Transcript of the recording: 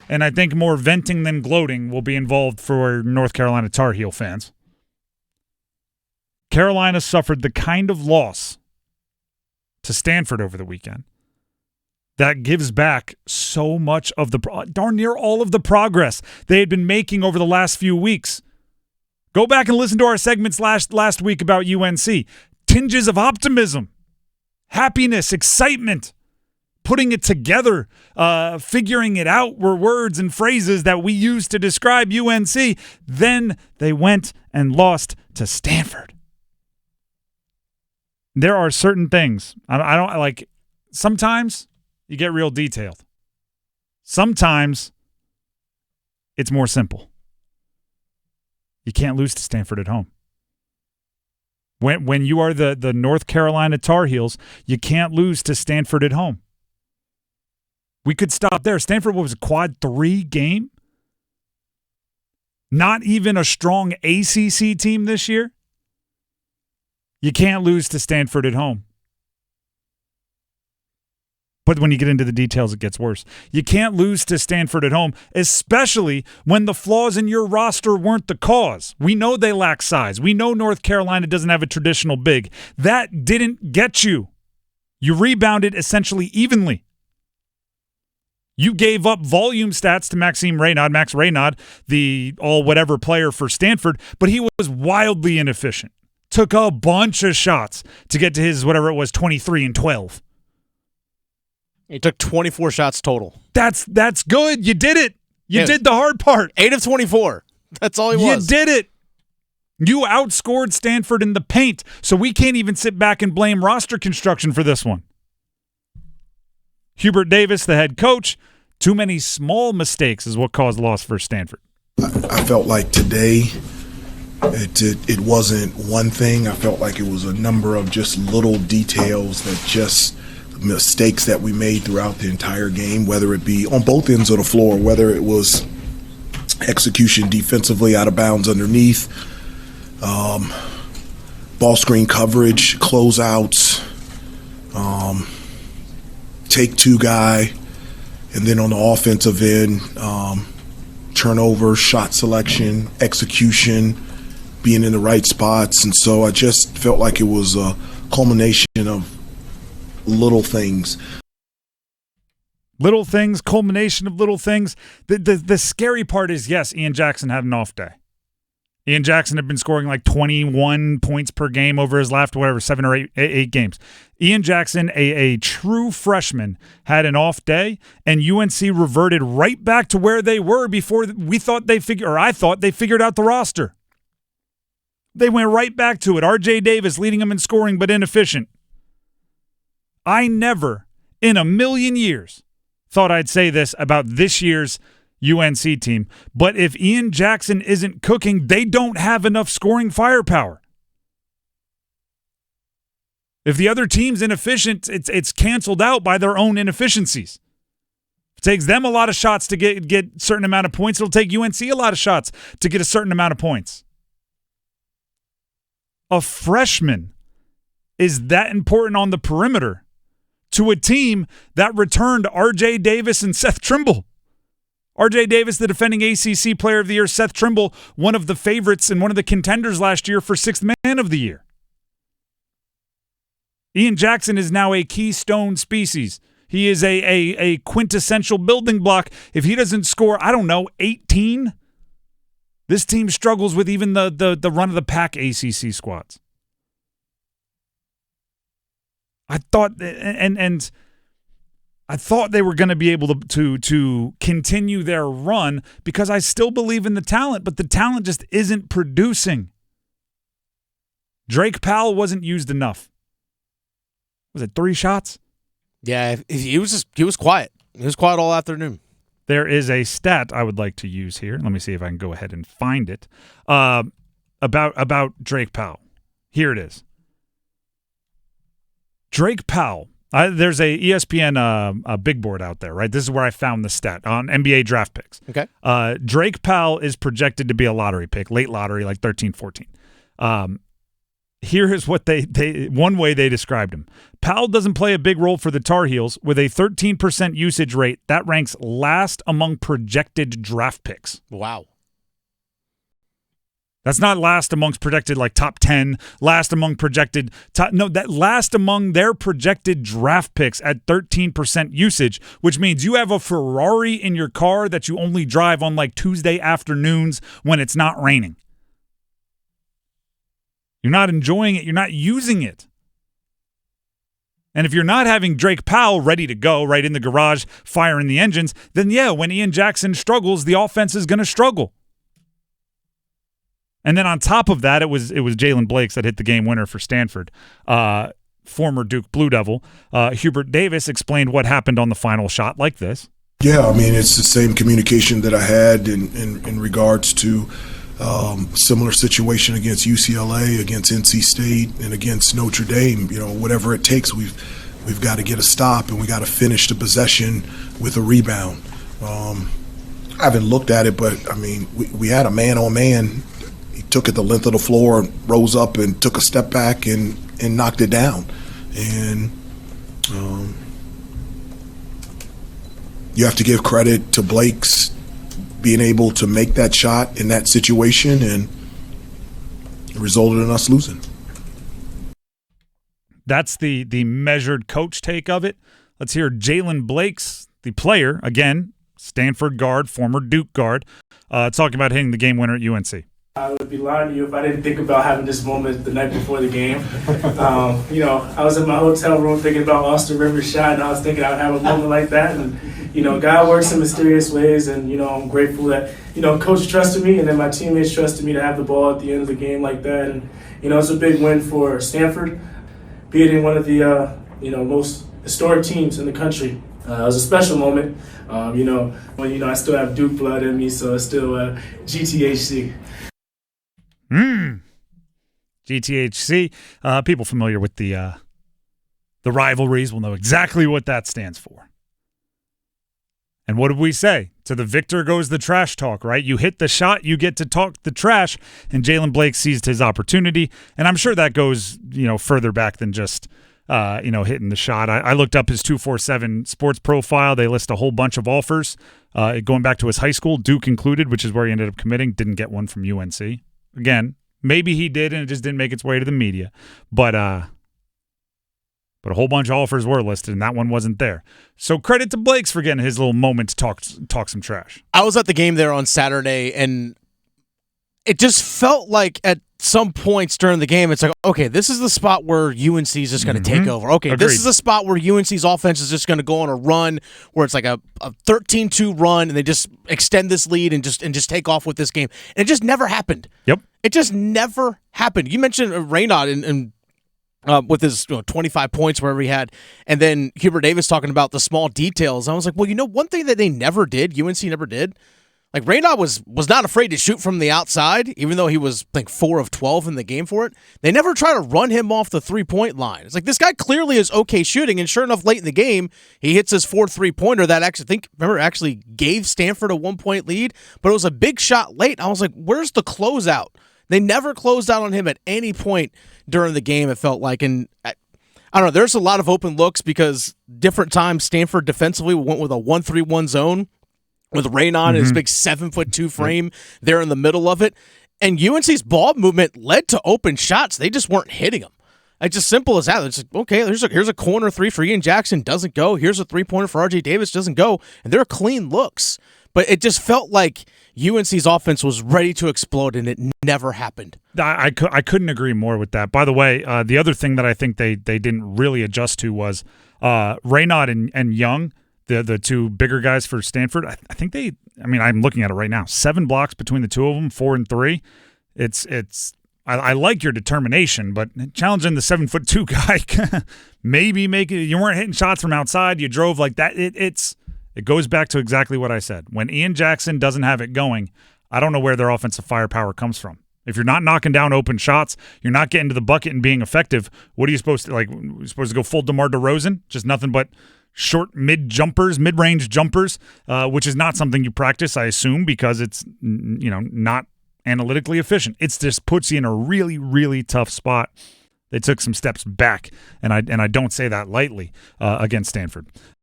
and I think more venting than gloating will be involved for North Carolina Tar Heel fans. Carolina suffered the kind of loss to Stanford over the weekend that gives back so much of the darn near all of the progress they had been making over the last few weeks. Go back and listen to our segments last week about UNC. Tinges of optimism, happiness, excitement, putting it together, figuring it out were words and phrases that we used to describe UNC. Then they went and lost to Stanford. There are certain things. I don't like. Sometimes you get real detailed. Sometimes it's more simple. You can't lose to Stanford at home. When you are the North Carolina Tar Heels, you can't lose to Stanford at home. We could stop there. Stanford was a quad 3 game. Not even a strong ACC team this year. You can't lose to Stanford at home. But when you get into the details, it gets worse. You can't lose to Stanford at home, especially when the flaws in your roster weren't the cause. We know they lack size. We know North Carolina doesn't have a traditional big. That didn't get you. You rebounded essentially evenly. You gave up volume stats to Max Raynaud, the all-whatever player for Stanford, but he was wildly inefficient. Took a bunch of shots to get to his, whatever it was, 23 and 12. He took 24 shots total. That's good. You did it. You did the hard part. 8 of 24. That's all he was. You did it. You outscored Stanford in the paint, so we can't even sit back and blame roster construction for this one. Hubert Davis, the head coach, too many small mistakes is what caused loss for Stanford. I felt like today it wasn't one thing. I felt like it was a number of just little details that just mistakes that we made throughout the entire game, whether it be on both ends of the floor, whether it was execution defensively out of bounds underneath, ball screen coverage, closeouts, take two guy, and then on the offensive end, turnover, shot selection, execution, being in the right spots. And so I just felt like it was a culmination of little things. Little things, culmination of little things. The scary part is, yes, Ian Jackson had an off day. Ian Jackson had been scoring like 21 points per game over his last, 7 or 8 games. Ian Jackson, a true freshman, had an off day, and UNC reverted right back to where they were before I thought they figured out the roster. They went right back to it. R.J. Davis leading them in scoring but inefficient. I never, in a million years, thought I'd say this about this year's UNC team, but if Ian Jackson isn't cooking, they don't have enough scoring firepower. If the other team's inefficient, it's canceled out by their own inefficiencies. It takes them a lot of shots to get a certain amount of points. It'll take UNC a lot of shots to get a certain amount of points. A freshman is that important on the perimeter to a team that returned R.J. Davis and Seth Trimble. R.J. Davis, the defending ACC Player of the Year. Seth Trimble, one of the favorites and one of the contenders last year for Sixth Man of the Year. Ian Jackson is now a keystone species. He is a quintessential building block. If he doesn't score, 18, this team struggles with even the run-of-the-pack ACC squads. I thought I thought they were going to be able to continue their run because I still believe in the talent, but the talent just isn't producing. Drake Powell wasn't used enough. Was it 3 shots? Yeah, he was quiet. He was quiet all afternoon. There is a stat I would like to use here. Let me see if I can go ahead and find it. About Drake Powell. Here it is. Drake Powell. There's a ESPN a big board out there, right? This is where I found the stat on NBA draft picks. Okay. Drake Powell is projected to be a lottery pick, late lottery, like 13, 14. Here is what one way they described him. Powell doesn't play a big role for the Tar Heels with a 13% usage rate. That ranks last among projected draft picks. Wow. That's not last amongst projected like top 10, last among projected that last among their projected draft picks at 13% usage, which means you have a Ferrari in your car that you only drive on like Tuesday afternoons when it's not raining. You're not enjoying it. You're not using it. And if you're not having Drake Powell ready to go right in the garage, firing the engines, then yeah, when Ian Jackson struggles, the offense is going to struggle. And then on top of that, it was Jalen Blakes that hit the game winner for Stanford. Former Duke Blue Devil. Hubert Davis explained what happened on the final shot like this. Yeah, I mean, it's the same communication that I had in regards to similar situation against UCLA, against NC State, and against Notre Dame. You know, whatever it takes, we've got to get a stop, and we got to finish the possession with a rebound. I haven't looked at it, but I mean, we had a man-on-man. He took it the length of the floor, rose up, and took a step back and knocked it down. And you have to give credit to Blake's being able to make that shot in that situation, and it resulted in us losing. That's the measured coach take of it. Let's hear Jalen Blakes, the player, again, Stanford guard, former Duke guard, talking about hitting the game winner at UNC. I would be lying to you if I didn't think about having this moment the night before the game. I was in my hotel room thinking about Austin Rivers' shot, and I was thinking I would have a moment like that. And, God works in mysterious ways, and, I'm grateful that, Coach trusted me, and then my teammates trusted me to have the ball at the end of the game like that. And, it's a big win for Stanford, beating one of the, most historic teams in the country. It was a special moment, when, I still have Duke blood in me, so it's still GTHC. GTHC. People familiar with the rivalries will know exactly what that stands for. And what did we say? To the victor goes the trash talk, right? You hit the shot, you get to talk the trash, and Jalen Blake seized his opportunity. And I'm sure that goes, further back than just, hitting the shot. I looked up his 247 sports profile. They list a whole bunch of offers going back to his high school, Duke included, which is where he ended up committing. Didn't get one from UNC. Again, maybe he did, and it just didn't make its way to the media. But a whole bunch of offers were listed, and that one wasn't there. So credit to Blakes for getting his little moment to talk some trash. I was at the game there on Saturday, and it just felt like at some points during the game, it's like, okay, this is the spot where UNC is just going to take over. Okay, Agreed. This is the spot where UNC's offense is just going to go on a run, where it's like a 13-2 run, and they just extend this lead and just take off with this game. And it just never happened. Yep. It just never happened. You mentioned Raynaud and with his 25 points, wherever he had, and then Hubert Davis talking about the small details. I was like, well, one thing that they never did, UNC never did, like Raynaud was not afraid to shoot from the outside, even though he was, I think, 4 of 12 in the game for it. They never try to run him off the three-point line. It's like, this guy clearly is okay shooting, and sure enough, late in the game, he hits his 4th three-pointer that actually gave Stanford a 1-point lead, but it was a big shot late. I was like, where's the closeout? They never closed out on him at any point during the game, it felt like. And I don't know, there's a lot of open looks because different times Stanford defensively went with a 1-3-1 zone with Raynaud and his big 7'2" frame there in the middle of it. And UNC's ball movement led to open shots. They just weren't hitting them. It's just simple as that. It's like, okay, here's a corner three for Ian Jackson, doesn't go. Here's a three-pointer for RJ Davis, doesn't go. And they're clean looks. But it just felt like UNC's offense was ready to explode, and it never happened. I couldn't agree more with that. By the way, the other thing that I think they didn't really adjust to was Raynaud and Young, the two bigger guys for Stanford. I think I'm looking at it right now. 7 blocks between the two of them, 4 and 3. I like your determination, but challenging the 7'2" guy, maybe make it. You weren't hitting shots from outside. You drove like that. It goes back to exactly what I said. When Ian Jackson doesn't have it going, I don't know where their offensive firepower comes from. If you're not knocking down open shots, you're not getting to the bucket and being effective, what are you supposed to, like, you're supposed to go full DeMar DeRozan? Just nothing but short mid-range jumpers, which is not something you practice, I assume, because it's, not analytically efficient. It just puts you in a really, really tough spot. They took some steps back, and I don't say that lightly, against Stanford.